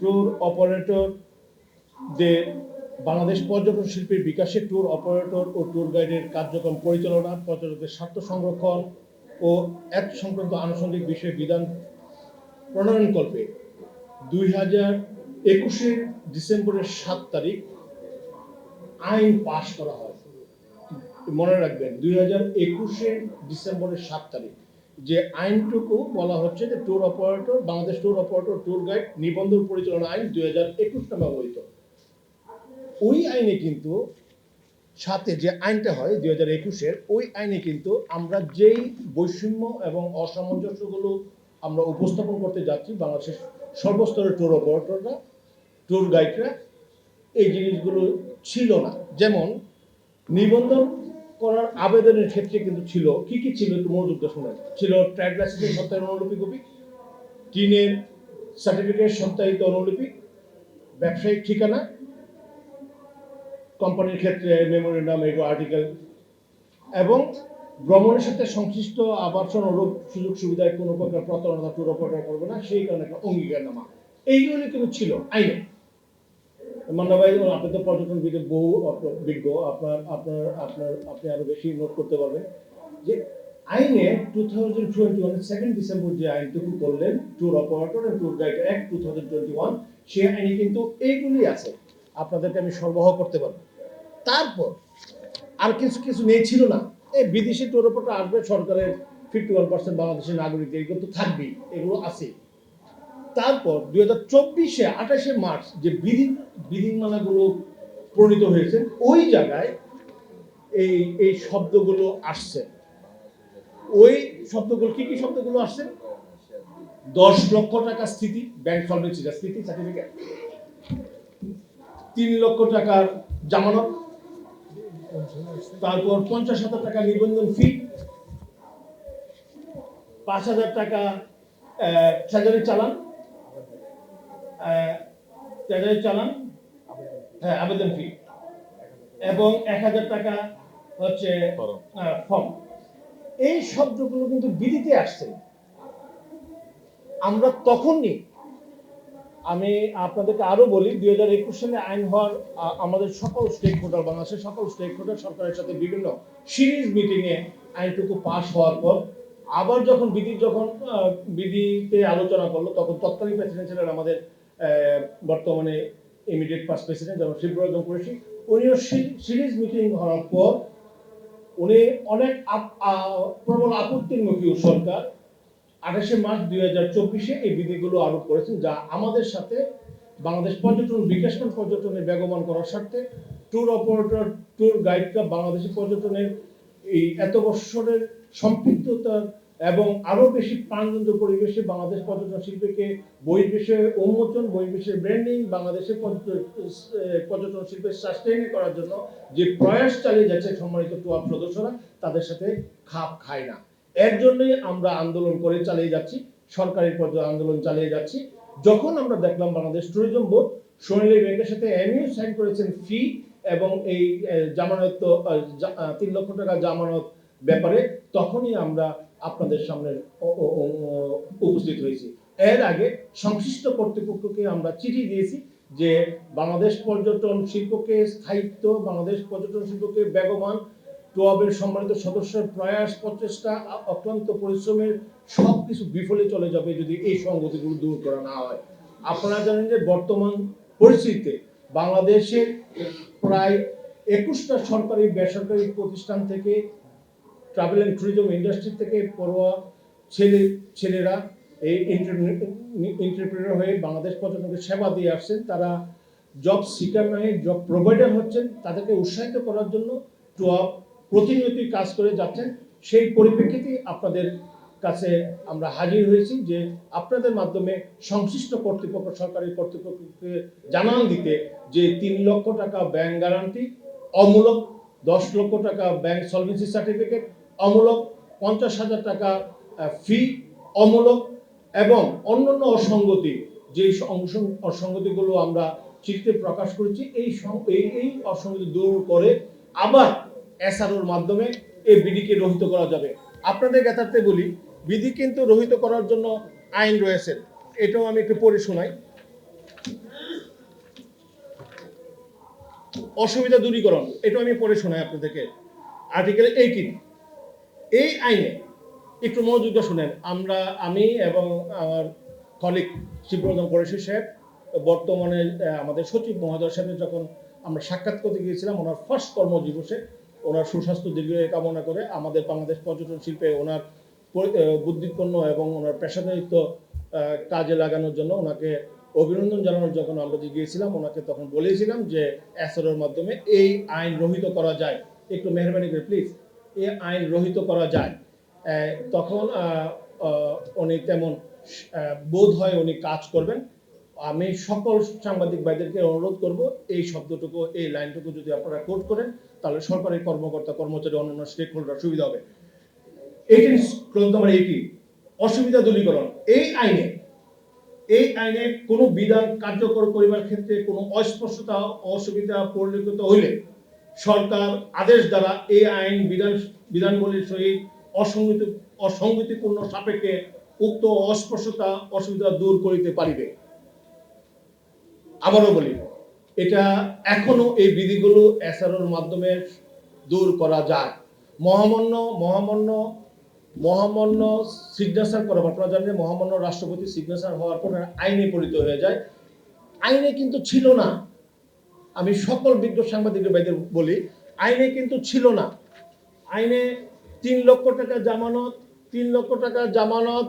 Tour অপারেটরদের বাংলাদেশ পর্যটন শিল্পের বিকাশে ট্যুর অপারেটর ও ট্যুর গাইডের কার্যক্রম পরিচালনা, পর্যটকদের স্বার্থ সংরক্ষণ ও এক সংক্রান্ত আনুষঙ্গিক বিষয়ে বিধান প্রণয়নকল্পে 2021 ডিসেম্বরের 7 তারিখ আইন পাশ করা হয়। মনে রাখবেন 2021 ডিসেম্বরের 7 তারিখ যে আইনটুকু বলা হচ্ছে যে tour operator, Bangladesh tour operator tour guide নিবন্ধন পরিচালনা আইন 2021 নামে অবহিত। ওই আইনে কিন্তু সাথে যে আইনটা হয় 2021-এর, ওই আইনে কিন্তু আমরা যেই বৈষম্য এবং অসামঞ্জস্যগুলো আমরা উপস্থাপন করতে যাচ্ছি, বাংলাদেশের সর্বস্তরের ট্যুর অপারেটররা, ট্যুর গাইডরা এই জিনিসগুলো ছিল না। যেমন নিবন্ধন করার আবেদনের ক্ষেত্রে কিন্তু ছিল কি কি ছিল একটু মনোযোগ শোনেন। ছিল ট্রেড লাইসেন্সের সত্যায়িত অনুলিপি কপি, টিনের সার্টিফিকেট সত্যায়িত অনুলিপি, ব্যবসায়িক ঠিকানা, কোম্পানির ক্ষেত্রে মেমোরেন্ডাম, এগুলো আর্টিকেল, এবং ভ্রমণের সাথে সংশ্লিষ্ট আবাসন ও সুযোগ সুবিধায় কোনো প্রকার প্রতারণা ট্যুর অপারেটর করবে না, সেই কারণে একটা অঙ্গীকারনামা এইগুলি কিন্তু ছিল আইনে। মান্না ভাই, আপনি তো পর্যটনবিদে বহু বিজ্ঞ, আপনি আরো বেশি নোট করতে পারবেন যে আইনে 2021 2 ডিসেম্বর যে আইনটুকু করলেন ট্যুর অপারেটর এবং ট্যুর গাইড অ্যাক্ট 2021, সেই আইনে কিন্তু এইগুলি আছে, আপনাদেরকে আমি সরবরাহ করতে পারবো। তারপর আর কিছু কিছু নেই ছিল না, এই বিদেশি ট্যুর অপারেটর আসবে, সরকারের 51% বাংলাদেশের নাগরিক, এগুলো তো থাকবেই, এগুলো আছে। তারপর 2024-এ 28শে মার্চ যে বিধিমালাগুলো প্রণীত হয়েছে, ওই জায়গায় এই শব্দগুলো আসছে। ওই শব্দগুলো কি কি শব্দগুলো আসছে? 10 লক্ষ টাকা স্থিতি, ব্যাংক সলভেন্সি স্থিতি সার্টিফিকেট, 3 লক্ষ টাকার জামানত, তারপর 50,000 টাকা নিবন্ধন ফি, 5,000 টাকা ট্রেজারি চালান, আবেদন ফি, এবং 1,000 টাকা হচ্ছে ফর্ম। এই শব্দগুলো কিন্তু বিধিতে আসছে। আমরা তখনই, আমি আপনাদেরকে আরো বলি, 2021 সালে আইন হওয়ার আমাদের সকল স্টেক হোল্ডার, বাংলাদেশের সকল স্টেক হোল্ডার সরকারের সাথে বিভিন্ন সিরিজ মিটিংয়ে আইনটুকু পাশ হওয়ার পর আবার যখন বিধিতে আলোচনা করলো, তখন তৎকালীন প্রেসিডেন্ট ছিলেন আমাদের বর্তমানে ইমিডিয়েট ফার্স্ট প্রেসিডেন্ট যেমন শিবরাজন কুরেশি। উনিও সিরিজ মিটিং হওয়ার পর উনি অনেক প্রবল আপত্তির মুখী সরকার 28শে মার্চ 2024-এ এই বিধিগুলো আরোপ করেছেন, যা আমাদের সাথে বাংলাদেশ পর্যটন বিকাশমান পর্যটনের বেগবান করার স্বার্থে ট্যুর অপারেটর, ট্যুর গাইডরা বাংলাদেশি পর্যটনের এই এত বছরের সম্পৃক্ততা এবং আরো বেশি প্রাণবন্ত পরিবেশে বাংলাদেশ পর্যটন শিল্পকে বহির্বিশ্বে উন্মোচন, বহির্বিশ্বের ব্র্যান্ডিং, বাংলাদেশের পর্যটন শিল্পের সাস্টেইন করার জন্য যে প্রয়াস চালিয়ে যাচ্ছে সম্মানিত ট্যুর সদস্যরা, তাদের সাথে খাপ খায় না। এর জন্যই আমরা আন্দোলন করে চালিয়ে যাচ্ছি, সরকারি পর্যায়ে আন্দোলন চালিয়ে যাচ্ছি। যখন আমরা দেখলাম বাংলাদেশ ট্যুরিজম বোর্ড সোনালী ব্যাংকের সাথে এমইউ সাইন করেছেন ফি এবং এই জামানত 3 লক্ষ টাকা জামানত ব্যাপারে, তখনই আমরা আপনাদের সামনে উপস্থিত হয়েছি। এর আগে সংশ্লিষ্ট কর্তৃপক্ষকে আমরা চিঠি দিয়েছি যে বাংলাদেশ পর্যটন শিল্পকে স্থায়িত্ব, বাংলাদেশ পর্যটন শিল্পকে বেগবান, টোয়াবের সম্মানিত সদস্যের প্রয়াস, প্রচেষ্টা, অক্লান্ত পরিশ্রমের সবকিছু বিফলে চলে যাবে যদি এই সংগতিগুলো দূর করা না হয়। আপনারা জানেন যে বর্তমান পরিস্থিতিতে বাংলাদেশের প্রায় 21টা সরকারি বেসরকারি প্রতিষ্ঠান থেকে, ট্রাভেল অ্যান্ড ট্যুরিজম ইন্ডাস্ট্রি থেকে পড়ুয়া ছেলেরা এই এন্টারপ্রেনার হয়ে বাংলাদেশ পর্যটনকে সেবা দিয়ে আসছেন। তারা জব সিকার নয়, জব প্রোভাইডার হচ্ছেন। তাদেরকে উৎসাহিত করার জন্য টুয়াব প্রতিনিয়ত কাজ করে যাচ্ছেন। সেই পরিপ্রেক্ষিতে আপনাদের কাছে আমরা হাজির হয়েছি যে আপনাদের মাধ্যমে সংশ্লিষ্ট কর্তৃপক্ষ, সরকারি কর্তৃপক্ষকে জানান দিতে যে 3 লক্ষ টাকা ব্যাংক গ্যারান্টি অমূলক, 10 লক্ষ টাকা ব্যাংক সলভেন্সি সার্টিফিকেট অমূলক, 50,000 টাকা ফি অমূলক, এবং অন্যান্য অসঙ্গতি, যে অসঙ্গতিগুলো আমরা চিঠিতে প্রকাশ করেছি, এই অসঙ্গতি দূর করে আবার এসআরওর মাধ্যমে এই বিধিকে রহিত করা যাবে। আপনাদের জ্ঞাতার্থে বলি, বিধি কিন্তু রহিত করার জন্য আইন রয়েছে, এটাও আমি একটু পড়ে শোনাই। অসুবিধা দূরীকরণ, এটা আমি পড়ে শোনাই আপনাদেরকে। আর্টিকেল 18, এই আইনে একটু মনোযোগ দিয়ে শুনেন। আমি এবং আমার কলিগ শিবরঞ্জন কোরেশী সাহেব বর্তমানে আমাদের সচিব মহোদয়ের সাথে যখন আমরা সাক্ষাৎ করতে গিয়েছিলাম ওনার ফার্স্ট কর্মদিবসে, ওনার সুস্বাস্থ্য দীর্ঘায়ু কামনা করে আমাদের বাংলাদেশ পর্যটন শিল্পে ওনার বুদ্ধিপন্ন এবং ওনার পেশাদারিত্ব কাজে লাগানোর জন্য ওনাকে অভিনন্দন জানানোর যখন আমরা গিয়েছিলাম, ওনাকে তখন বলেছিলাম যে এসআরওর মাধ্যমে এই আইন রহিত করা যায়, একটু মেহরবানি করে প্লিজ এই আইন রহিত করা যায়। তখন উনি তেমন বোধ হয় উনি কাজ করবেন। আমি সকল সাংবাদিক ভাইদেরকে অনুরোধ করব এই শব্দটুকু, এই লাইনটুকু যদি আপনারা কোট করেন তাহলে সরকারি কর্মকর্তা কর্মচারী অন্যান্য স্টেক হোল্ডার সুবিধা হবে। 18 অসুবিধা দূরীকরণ, এই আইনে কোনো বিধান কার্যকর করিবার ক্ষেত্রে কোনো অস্পষ্টতা অসুবিধা পরিলক্ষিত হইলে সরকার আদেশ দ্বারা এই আইন বিধানগুলির সহিত অসঙ্গতিপূর্ণ সাপেক্ষে উক্ত অস্পষ্টতা অসুবিধা দূর করিতে পারিবে। আবারও বলি, এটা এখনো এই বিধিগুলো এসআরওর মাধ্যমে দূর করা যায়। মহামান্য সিগনেচার করার, আপনারা জানেন মহামান্য রাষ্ট্রপতি সিগনেচার হওয়ার পর আইনে পরিণত হয়ে যায়। আইনে কিন্তু ছিল না, আমি সকল বিজ্ঞ সাংবাদিক ভাইদের বলি, আইনে কিন্তু ছিল না। আইনে 3 লক্ষ টাকা জামানত, 3 লক্ষ টাকা জামানত,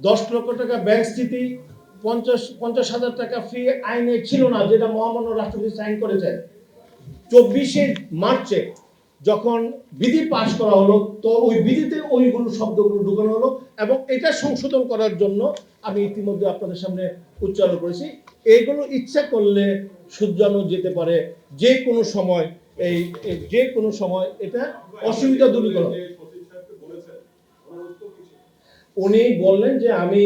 10 লক্ষ টাকা ব্যাংক স্থিতি, 50,000 টাকা ফি আইনে ছিল না, যেটা মহামান্য রাষ্ট্রপতি সাইন করেছেন। 24 মার্চে যখন বিধি পাশ করা হলো, তো ওই বিধিতে ওইগুলো শব্দগুলো ঢুকানো হলো এবং এটা সংশোধন করার জন্য আমি ইতিমধ্যে আপনাদের সামনে উচ্চারণ করেছি। এইগুলো ইচ্ছা করলে শুধরানো যেতে পারে যে কোনো সময়, যে কোনো সময় এটা অসুবিধা দূরীকরণ। উনি বললেন যে আমি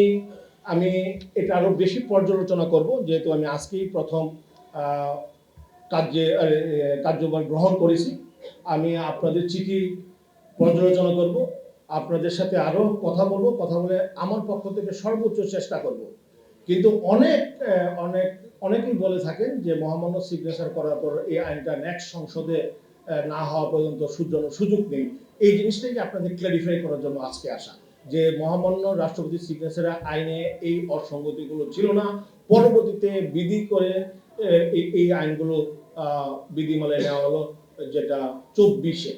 এটা আরো বেশি পর্যালোচনা করব, যেহেতু আমি আজকেই প্রথম কার্যভার গ্রহণ করেছি। আমি আপনাদের চিঠি পর্যালোচনা করব, আপনাদের সাথে আরো কথা বলে আমার পক্ষ থেকে সর্বোচ্চ চেষ্টা করব। কিন্তু অনেকেই বলে থাকেন যে মহামান্য সিগনেচার করার পর এই আইনটা নেক্সট সংসদে না হওয়া পর্যন্ত শুধরানোর সুযোগ নেই। এই জিনিসটাকে আপনাদের ক্ল্যারিফাই করার জন্য আজকে আসা, যে মহামান্য রাষ্ট্রপতি সিগনেচার আইনে এই অসঙ্গতিগুলো ছিল না, পরবর্তীতে বিধি করে এই আইনগুলো বিধিমালায় নেওয়া হলো, যেটা 24-এ।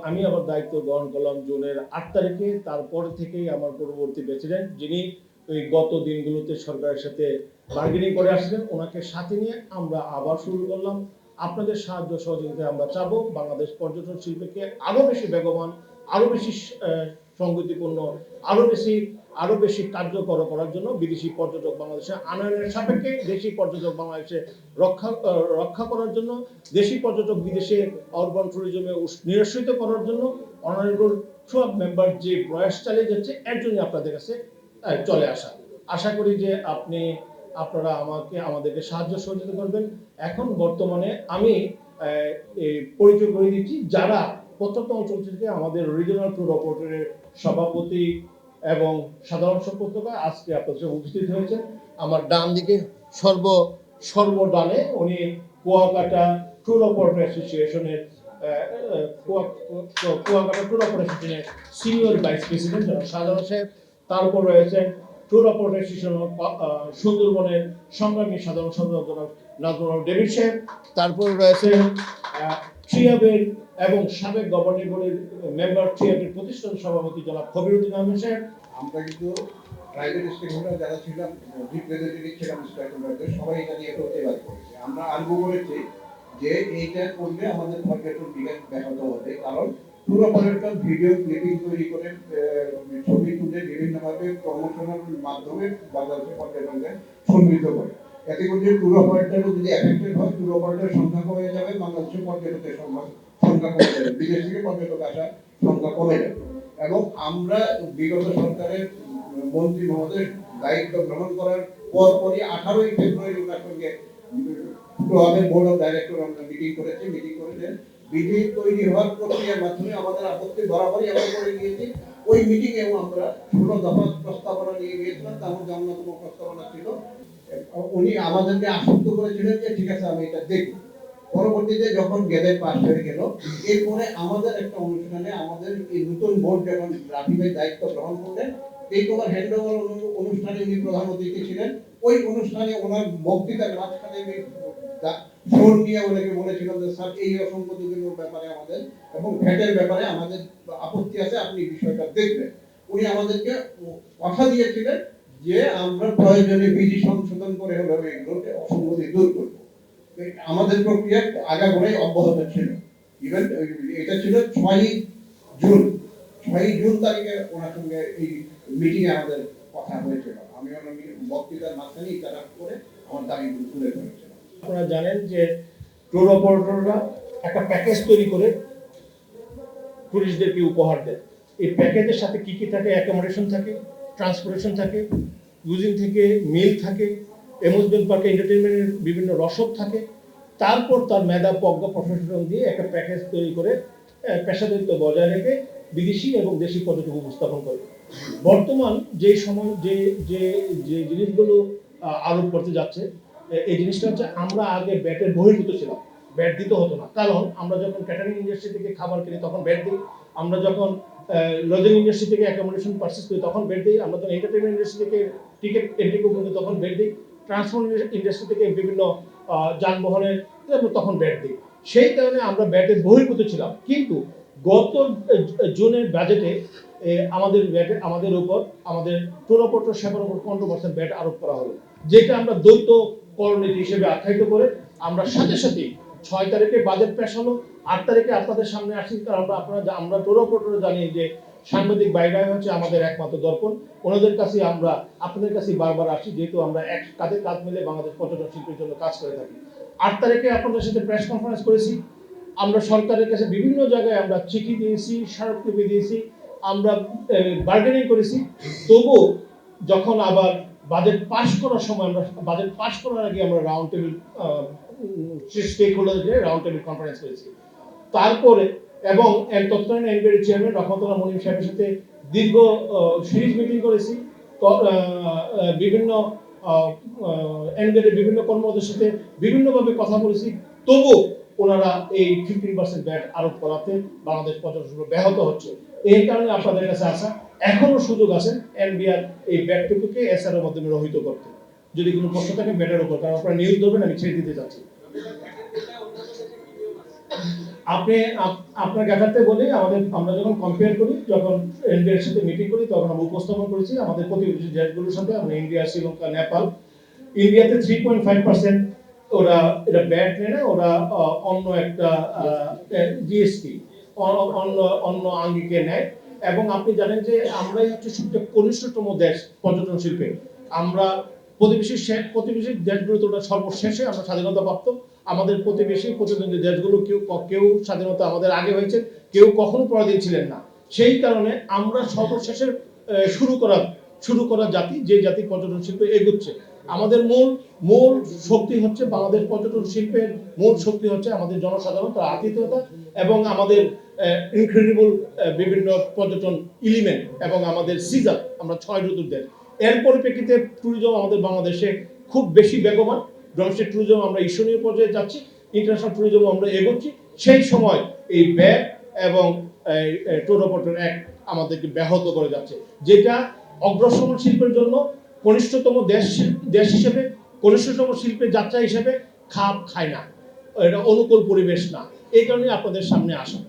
আমি আবার দায়িত্ব গ্রহণ করলাম জুনের 8 তারিখে। তারপর থেকেই আমার পরবর্তী প্রেসিডেন্ট, যিনি ওই গত দিনগুলোতে সরকারের সাথে বার্গেনিং করে আসছিলেন, ওনাকে সাথে নিয়ে আমরা আবার শুরু করলাম। আপনাদের সাহায্য সহযোগিতায় আমরা চাবো বাংলাদেশ পর্যটন শিল্পকে আরো বেশি বেগবান, আরো বেশি সংগতিপূর্ণ, আরো বেশি কার্যকর করার জন্য বিদেশি পর্যটক বাংলাদেশে আনয়নের সাপেক্ষে দেশি পর্যটক বাংলাদেশে রক্ষা করার জন্য, দেশি পর্যটক বিদেশে আরবান ট্যুরিজমে নিরসিত করার জন্য অনারেবল সব মেম্বার যে প্রয়াস চালিয়ে যাচ্ছে, এর জন্য আপনাদের কাছে চলে আসা। আশা করি যে আপনারা আমাদেরকে সাহায্য সহযোগিতা করবেন। এখন বর্তমানে আমি পরিচয় করে দিচ্ছি যারা প্রত্যন্ত অঞ্চল থেকে আমাদের রিজিওনাল ট্যুর অপারেটরের সভাপতি এবং সাধারণ সম্পাদক আজকে আপনাদের উপস্থিত হয়েছেন। আমার ডান দিকে সর্বডানে উনি কুয়াকাটা ট্যুর অপারেটর অ্যাসোসিয়েশনের সিনিয়র ভাইস প্রেসিডেন্ট সাধারণ সাহেব। তারপর রয়েছেন ট্যুর অপারেটর অ্যাসোসিয়েশন সুন্দরবনের সংগ্রামী সাধারণ সম্পাদক নাজমুল ডেভিড সাহেব। তারপরে রয়েছেন ট্রিয়াবের এবং সাবেক গভর্নিং বডির মেম্বার, ট্রিয়াবের প্রতিষ্ঠান সভাপতি জনাব খবিরুদ্দিন আহমেদ সাহেব। আমরা কিন্তু প্রাইভেট স্টেক হোল্ডার যারা ছিলাম, রিপ্রেজেন্টেটিভ ছিলাম স্টেক হোল্ডারদের, সবাই এটা নিয়ে প্রতিবাদ করেছে। আমরা আরম্ভ করেছি যে এইটা করলে আমাদের পর্যটন বিকাশ ব্যাহত হবে, কারণ ট্যুর অপারেটর ভিডিও ক্লিপিং তৈরি করে ছবি তুলে বিভিন্নভাবে প্রমোশনের মাধ্যমে বাংলাদেশের পর্যটনকে সমৃদ্ধ করে। এতে করে ট্যুর অপারেটরও যদি এফেক্টেড হয়, ট্যুর অপারেটরের সংখ্যা কমে যাবে, বাংলাদেশের পর্যটকের সংখ্যা কমে যাবে, বিদেশ থেকে পর্যটক আসার সংখ্যা কমে যাবে। এবং আমরা বিগত সরকারের মন্ত্রী মহোদয় দায়িত্ব গ্রহণ করার পরপরই 18 ফেব্রুয়ারি ওনার সঙ্গে আমাদের বোর্ড অফ ডাইরেক্টর আমরা মিটিং করেছেন। বিধি তৈরি হওয়ার প্রক্রিয়ার মাধ্যমে আমাদের আপত্তি বরাবরই আমরা করে নিয়েছি। ওই মিটিংয়েও আমরা 16 দফা প্রস্তাবনা নিয়ে গিয়েছিলাম, তার মধ্যে অন্যতম প্রস্তাবনা ছিল, উনি আমাদেরকে আশ্বস্ত করেছিলেন যে ঠিক আছে আমি এটা দেখব। পরবর্তীতে যখন গেলে পাশ হয়ে গেল, এরপরে আমাদের একটা অনুষ্ঠানে আমাদের এই নতুন বোর্ড যখন রাফি ভাই দায়িত্ব গ্রহণ করলেন, এই তোমার হ্যান্ড ওভার অনুষ্ঠানে উনি প্রধান অতিথি ছিলেন। ওই অনুষ্ঠানে ওনার বক্তৃতার মাঝখানে আমি ফোন নিয়ে ওনাকে বলেছিলাম যে স্যার এই অসংগতিগুলোর ব্যাপারে আমাদের এবং ভ্যাটের ব্যাপারে আমাদের আপত্তি আছে, আপনি বিষয়টা দেখবেন। উনি আমাদেরকে কথা দিয়েছিলেন যে আমরা প্রয়োজনে বিধি সংশোধন করে হলেও এগুলোকে অসংগতি দূর করব। আমাদের প্রক্রিয়া আগাগোড়াই অব্যাহত ছিল। ইভেন এটা ছিল 6ই জুন তারিখে ওনার সঙ্গে এই মিটিং এ আমাদের কথা হয়েছিল। আমি ওনার বক্তৃতার মাঝখানে ইন্টারাপ্ট করে আমার দাবিগুলো তুলে ধরেছিলাম। আপনারা জানেন যে ট্যুর অপারেটররা একটা প্যাকেজ তৈরি করে টুরিস্টদেরকে উপহার দেয়। এই প্যাকেজের সাথে কি কি থাকে? অ্যাকোমোডেশন থাকে, ট্রান্সপোর্টেশন থাকে, ইউজিং থেকে মিল থাকে, অ্যামিউজমেন্ট পার্কে এন্টারটেইনমেন্টের বিভিন্ন রসদ থাকে। তারপর তার মেধা প্রজ্ঞা প্রশাসন দিয়ে একটা প্যাকেজ তৈরি করে পেশাদারিত্ব বজায় রেখে বিদেশি এবং দেশি পর্যটক উপস্থাপন করে। বর্তমান যে সময় যে যে যে জিনিসগুলো আরোপ করতে যাচ্ছে, এই জিনিসটা হচ্ছে আমরা আগে ব্যাটের বহির্ভূত ছিলাম, ব্যাট দিতে হতো না। কারণ আমরা যখন ক্যাটারিং ইন্ডাস্ট্রি থেকে খাবার কিনি তখন ব্যাট দিই, আমরা যখন লজিং ইন্ডাস্ট্রি থেকে অ্যাকোমোডেশন পারচেস করি তখন ব্যাট দিই, আমরা যখন এন্টারটেইনমেন্ট ইন্ডাস্ট্রি থেকে টিকিট এন্ট্রি করি তখন ব্যাট দিই, ট্রান্সপোর্ট ইন্ডাস্ট্রি থেকে বিভিন্ন যানবাহনের তখন ব্যাট দিই। সেই কারণে আমরা ব্যাটের বহির্ভূত ছিলাম। কিন্তু গত জুনের বাজেটে আমাদের উপর আমাদের ট্যুর অপারেটর সেবার উপর 15% ব্যাট আরোপ করা হলো, যেটা আমরা দ্বৈত করনীতি হিসেবে আখ্যায়িত করে আমরা সাথে সাথে 6 তারিখে বাজেট পেশ হলো, 8 তারিখে আপনাদের সামনে আসি। কারণ আমরা ট্যুর অপারেটর জানি যে সাংবাদিক বাইরাই হচ্ছে আমাদের একমাত্র দর্পণ। ওনাদের কাছে আমরা আপনাদের কাছে বারবার আসি, যেহেতু আমরা এক কাঁধে কাঁধ মিলে বাংলাদেশ পর্যটন শিল্পের জন্য কাজ করে থাকি। 8 তারিখে আপনাদের সাথে প্রেস কনফারেন্স করেছি। আমরা সরকারের কাছে বিভিন্ন জায়গায় আমরা চিঠি দিয়েছি, স্মারকলিপি দিয়েছি, আমরা বার্গেনিং করেছি। তবু যখন আবার বাজেট পাস করার সময় আমরা বাজেট পাস করার আগে আমরা রাউন্ড টেবিল স্টেক হোল্ডারদের রাউন্ড টেবিল কনফারেন্স করেছি। তারপরে এবং তৎকালীন এনবিআর চেয়ারম্যান রহমতুল্লাহ মনির সাহেবের সাথে দীর্ঘ সিরিজ মিটিং করেছি। বিভিন্ন এনবিআর বিভিন্ন কর্মকর্তাদের সাথে বিভিন্নভাবে কথা বলেছি। তবু ওনারা এই 15% ব্যাট আরোপ করাতে বাংলাদেশ পর্যটন শিল্প ব্যাহত হচ্ছে। এই কারণে আপনাদের কাছে আসা, এখনো সুযোগ আছে এনবিআর এই ব্যাটটুকুকে এসআর এর মাধ্যমে রহিত করতে। যদি কোনো প্রশ্ন থাকে ব্যাটের উপর, কারণ আপনারা নিউজ দেবেন, আমি ছেড়ে দিতে চাচ্ছি। আপনি আপনার জ্ঞাতার্থে বলি, আমরা যখন কম্পেয়ার করি, যখন ইন্ডিয়ার সাথে মিটিং করি, তখন আমরা উপস্থাপন করেছি আমাদের প্রতিবেশী দেশগুলোর সাথে। আমরা ইন্ডিয়া, শ্রীলঙ্কা, নেপাল। ইন্ডিয়াতে 3.5% ওরা এটা ব্যাট নেয় না, ওরা অন্য একটা জিএসটি অন্য আঙ্গিকে নেয়। এবং আপনি জানেন যে আমরাই হচ্ছে সবচেয়ে কনিষ্ঠতম দেশ পর্যটন শিল্পে। আমরা প্রতিবেশী দেশগুলো তো সর্বশেষে আমরা স্বাধীনতা প্রাপ্ত। আমাদের প্রতিদ্বন্দ্বী দেশগুলো কেউ স্বাধীনতা আমাদের আগে হয়েছে, কেউ কখনো পরাধীন ছিলেন না। সেই কারণে আমরা সর্বশেষে শুরু করা জাতি, যে জাতি পর্যটন শিল্পে এগুচ্ছে। আমাদের মূল শক্তি হচ্ছে বাংলাদেশ পর্যটন শিল্পের মূল শক্তি হচ্ছে আমাদের জনসাধারণ, তার আতিথেয়তা এবং আমাদের ইনক্রেডিবল বিভিন্ন পর্যটন এলিমেন্ট এবং আমাদের সিজন। আমরা 6 ঋতুর দেশ। এর পরিপ্রেক্ষিতে ট্যুরিজম আমাদের বাংলাদেশে খুব বেশি বেগবান। ডোমেস্টিক ট্যুরিজম আমরা ঈর্ষণীয় পর্যায়ে যাচ্ছি, ইন্টারন্যাশনাল ট্যুরিজম আমরা এগোচ্ছি। সেই সময় এই ব্যাট এবং ট্যুর অপারেটর অ্যাক্ট আমাদেরকে ব্যাহত করে যাচ্ছে, যেটা অগ্রসর শিল্পের জন্য কনিষ্ঠতম দেশ হিসেবে, কনিষ্ঠতম শিল্পের যাত্রা হিসেবে খাপ খায় না, এটা অনুকূল পরিবেশ না। এই কারণে আপনাদের সামনে আসা।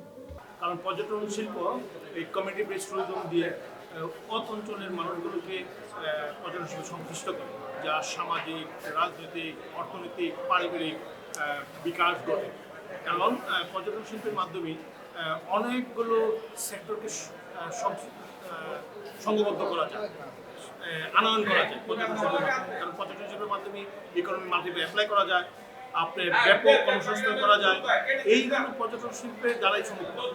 কারণ পর্যটন শিল্প এই কমিউনিটি বেসড ট্যুরিজম দিয়ে অত অঞ্চলের মানুষগুলোকে পর্যটন শিল্পে সংশ্লিষ্ট করে, যা সামাজিক, রাজনৈতিক, অর্থনৈতিক, পারিবারিক বিকাশ ঘটে। কারণ পর্যটন শিল্পের মাধ্যমে অনেকগুলো সেক্টরকে সংঘবদ্ধ করা যায়, আনয়ন করা যায় পর্যটন শিল্পের মাধ্যমে। কারণ পর্যটন শিল্পের মাধ্যমে ইকোনমি মাল্টিপ্লাই অ্যাপ্লাই করা যায়, আপনার ব্যাপক কর্মসংস্থান করা যায়। এইগুলো পর্যটন শিল্পের দ্বারাই সম্ভব।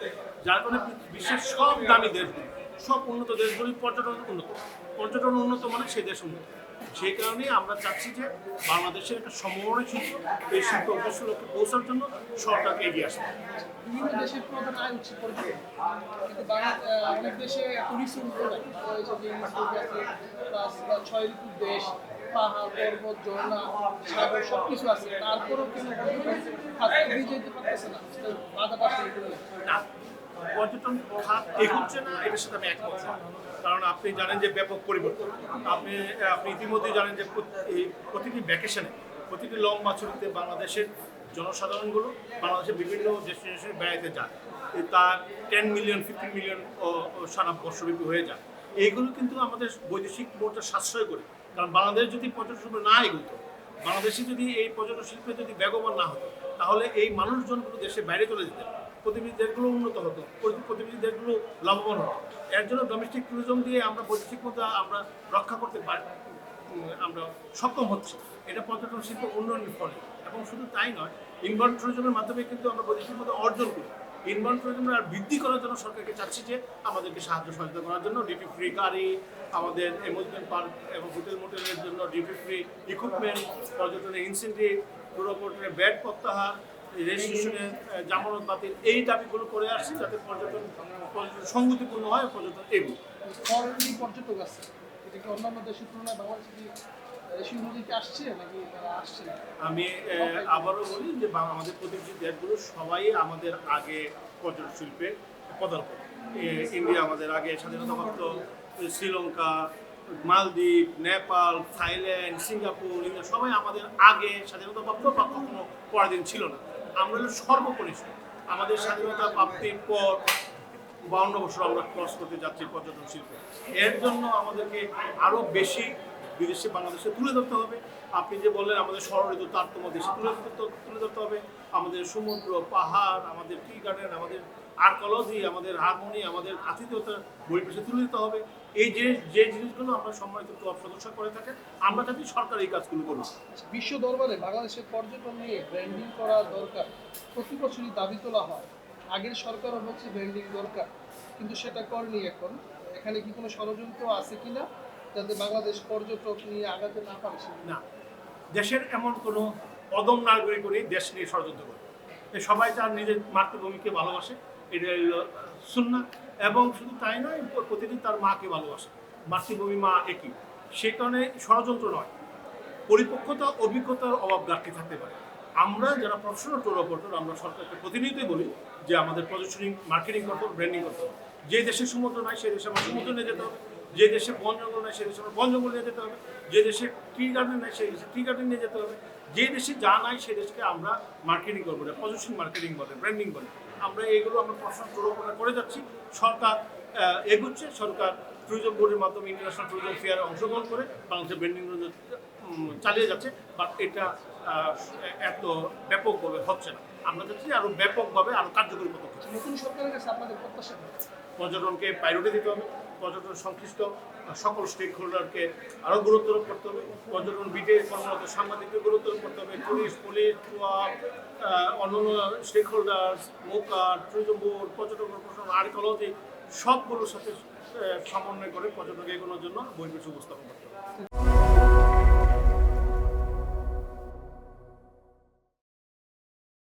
যার কারণে বিশ্বের সব দামি দেশগুলো, সব উন্নত দেশগুলি পর্যটন উন্নত মানে সেই দেশ উন্নত। সেই কারণেই আমরা চাচ্ছি যে বাংলাদেশের একটা সম্ভাবনা শিল্প, এই শিল্প উদ্দেশ্য লক্ষ্যে পৌঁছার জন্য সরকারকে এগিয়ে আসতে হবে। বিভিন্ন দেশের প্রধান আয় উৎস পর্যটন, কিন্তু অনেক দেশে এত রিসোর্স নাই, যে প্লাস 6 ঋতুর দেশ, পাহাড় পর্বত ঝর্ণা সাগর সবকিছু আছে, তারপরেও কেন খাত এগিয়ে যেতে পারতেছে না? বাধাটা সেইগুলো। না, পর্যটন খাত এগোচ্ছে না, এটার সাথে আমি একমত না। কারণ আপনি জানেন যে ব্যাপক পরিবর্তন। আপনি আপনি ইতিমধ্যেই জানেন যে এই প্রতিটি ভ্যাকেশনে, প্রতিটি লম্বা ছুটিতে বাংলাদেশের জনসাধারণগুলো বাংলাদেশের বিভিন্ন ডেস্টিনেশনে বেড়াতে যায়। তার 10 মিলিয়ন 15 মিলিয়ন সারা বর্ষব্যাপী হয়ে যায়। এইগুলো কিন্তু আমাদের বৈদেশিক মুদ্রা সাশ্রয় করে। কারণ বাংলাদেশ যদি পর্যটন শিল্প না এগোতো, বাংলাদেশে যদি এই পর্যটন শিল্পে যদি বেগবান না হতো, তাহলে এই মানুষজনগুলো দেশের বাইরে চলে যেতেন, প্রতিবেশী দেশগুলো উন্নত হতো, প্রতিবেশী দেশগুলো লাভবান হতো। এর জন্য ডোমেস্টিক ট্যুরিজম দিয়ে আমরা বৈদেশিক মুদ্রা আমরা রক্ষা করতে পারি, আমরা সক্ষম হচ্ছি। এটা পর্যটন শিল্প উন্নয়নের ফলে। এবং শুধু তাই নয়, ইনবাউন্ড ট্যুরিজমের মাধ্যমে কিন্তু আমরা বৈদেশিক মুদ্রা অর্জন করি। ইনবাউন্ড ট্যুরিজম আর বৃদ্ধি করার জন্য সরকারকে চাচ্ছি যে আমাদেরকে সাহায্য সহযোগিতা করার জন্য ডিউটি ফ্রি গাড়ি, আমাদের অ্যামিউজমেন্ট পার্ক এবং হোটেল মোটেলের জন্য ডিউটি ফ্রি ইকুইপমেন্ট, পর্যটনের ইনসেন্টিভ, ট্যুর অপারেটরের ব্যাট প্রত্যাহার, রেজিস্ট্রেশনের জামানত বাতিল, এই দাবিগুলো করে আসছি যাতে পর্যটন সংগতিপূর্ণ হয়, পর্যটন এগুলো। ফরেন পর্যটক আছে, এটা কি অন্যান্য দেশের তুলনায় বাংলাদেশে কি রেশিও অনুযায়ী আসছে নাকি তারা আসছে না? আমি আবারও বলি যে আমাদের প্রতিবেশী দেশগুলো সবাই আমাদের আগে পর্যটন শিল্পে পদার্পণ। ইন্ডিয়া আমাদের আগে স্বাধীনতাপ্রাপ্ত, শ্রীলঙ্কা, মালদ্বীপ, নেপাল, থাইল্যান্ড, সিঙ্গাপুর, ইন্ডিয়া সবাই আমাদের আগে স্বাধীনতাপ্রাপ্ত বা কখনো পরাধীন ছিল না। আমরা হলো সর্বকনিষ্ঠ। আমাদের স্বাধীনতা প্রাপ্তির পর 52 বছর আমরা ক্রস করতে যাচ্ছি পর্যটন শিল্পে। এর জন্য আমাদেরকে আরও বেশি বিদেশে বাংলাদেশে তুলে ধরতে হবে। আপনি যে বললেন আমাদের ষড়ঋতু তারতম্য দেশে তুলে ধরতে হবে। আমাদের সমুদ্র, পাহাড়, আমাদের টি গার্ডেন, আমাদের আর্কোলজি, আমাদের হারমোনি, আমাদের আতিথেয়তার পরিবেশে তুলে দিতে হবে। এই যে জিনিসগুলো আমরা সম্মানিত ক্লাব সদস্য করে থাকে, আমরা চাচ্ছি সরকার এই কাজগুলো করুক। বিশ্ব দরবারে বাংলাদেশের পর্যটন নিয়ে ব্র্যান্ডিং করা দরকার, প্রতি বছরই দাবি তোলা হয়। আগের সরকারও বলছে ব্র্যান্ডিং দরকার, কিন্তু সেটা করেনি। এখন এখানে কি কোনো ষড়যন্ত্র আছে কিনা যাতে বাংলাদেশ পর্যটক নিয়ে আগাতে না পারে? না, দেশের এমন কোনো অদম নাগরিকই দেশ নিয়ে ষড়যন্ত্র করে। সবাই তার নিজের মাতৃভূমিকে ভালোবাসে, এটা হলো সুন্নাহ। এবং শুধু তাই নয়, প্রতিদিন তার মাকে ভালোবাসে। মাতৃভূমি মা একই। সে কারণে ষড়যন্ত্র নয়, পরিপক্কতা, অভিজ্ঞতার অভাব ঘাটতি থাকতে পারে। আমরা যারা প্রফেশনাল ট্যুর অপারেটর, আমরা সরকারকে প্রতিনিয়তই বলি যে আমাদের পজিশনিং, মার্কেটিং করতে হবে, ব্র্যান্ডিং করতে হবে। যে দেশে সমুদ্র নাই সেই দেশে আমরা সমুদ্র নিয়ে যেতে হবে, যে দেশে বন জঙ্গল নাই সেই দেশে আমরা বন জঙ্গল নিয়ে যেতে হবে, যে দেশে টি গার্ডেন নাই সেই দেশে টি গার্ডেন নিয়ে যেতে হবে, যে দেশে যা নাই সেই দেশকে আমরা মার্কেটিং করবো, পজিশনিং মার্কেটিং বলে, ব্র্যান্ডিং বলে। আমরা এইগুলো আমরা প্রফেশনাল ট্যুর অপারেটর করে যাচ্ছি। সরকার এগুচ্ছে। সরকার ট্যুরিজম বোর্ডের মাধ্যমে ইন্টারন্যাশনাল ট্যুরিজম ফেয়ারে অংশগ্রহণ করে বাংলাদেশের ব্র্যান্ডিং চালিয়ে যাচ্ছে। বাট এটা এত ব্যাপকভাবে হচ্ছে না। আমরা চাচ্ছি আরও ব্যাপকভাবে, আরও কার্যকরী পদক্ষেপ। নতুন সরকারের কাছে আপনাদের প্রত্যাশা কি? পর্যটনকে প্রায়োরিটি দিতে হবে। পর্যটন সংশ্লিষ্ট সকল স্টেক হোল্ডারকে আরও গুরুত্ব আরোপ করতে হবে। পর্যটন বিটে কর্মরত সাংবাদিককে গুরুত্ব আরোপ করতে হবে। টুরিস্ট, পুলিশ, অন্যান্য স্টেক হোল্ডার, মোকা, ট্যুরিজম বোর্ড, পর্যটন কর্পোরেশন, আর্কোলজি সবগুলোর সাথে সমন্বয় করে পর্যটনকে এগোনোর জন্য বহির্বিশ্ব উপস্থাপন করতে হবে।